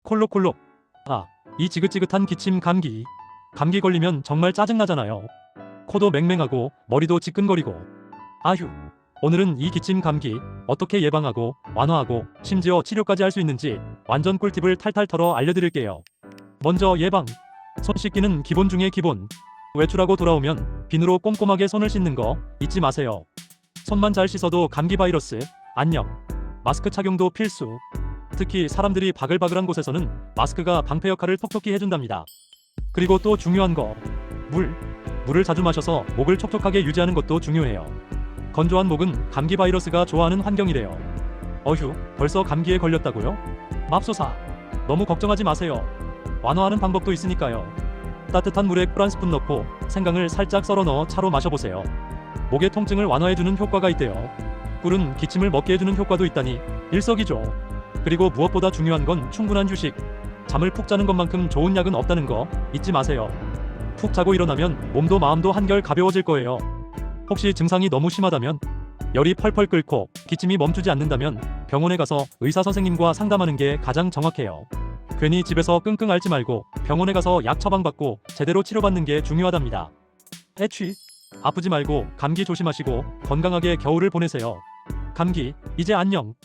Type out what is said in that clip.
콜록콜록. 아, 이 지긋지긋한 기침 감기. 감기 걸리면 정말 짜증나잖아요. 코도 맹맹하고 머리도 지끈거리고. 아휴. 오늘은 이 기침 감기 어떻게 예방하고 완화하고 심지어 치료까지 할 수 있는지 완전 꿀팁을 탈탈 털어 알려드릴게요. 먼저 예방. 손 씻기는 기본 중에 기본. 외출하고 돌아오면 비누로 꼼꼼하게 손을 씻는 거 잊지 마세요. 손만 잘 씻어도 감기 바이러스 안녕. 마스크 착용도 필수. 특히 사람들이 바글바글한 곳에서는 마스크가 방패 역할을 톡톡히 해준답니다. 그리고 또 중요한 거, 물을 자주 마셔서 목을 촉촉하게 유지하는 것도 중요해요. 건조한 목은 감기 바이러스가 좋아하는 환경이래요. 어휴, 벌써 감기에 걸렸다고요? 맙소사. 너무 걱정하지 마세요. 완화하는 방법도 있으니까요. 따뜻한 물에 꿀 한 스푼 넣고 생강을 살짝 썰어 넣어 차로 마셔보세요. 목의 통증을 완화해주는 효과가 있대요. 꿀은 기침을 멎게 해주는 효과도 있다니 일석이조. 그리고 무엇보다 중요한 건 충분한 휴식. 잠을 푹 자는 것만큼 좋은 약은 없다는 거 잊지 마세요. 푹 자고 일어나면 몸도 마음도 한결 가벼워질 거예요. 혹시 증상이 너무 심하다면, 열이 펄펄 끓고 기침이 멈추지 않는다면 병원에 가서 의사 선생님과 상담하는 게 가장 정확해요. 괜히 집에서 끙끙 앓지 말고 병원에 가서 약 처방받고 제대로 치료받는 게 중요하답니다. 애취. 아프지 말고 감기 조심하시고 건강하게 겨울을 보내세요. 감기, 이제 안녕.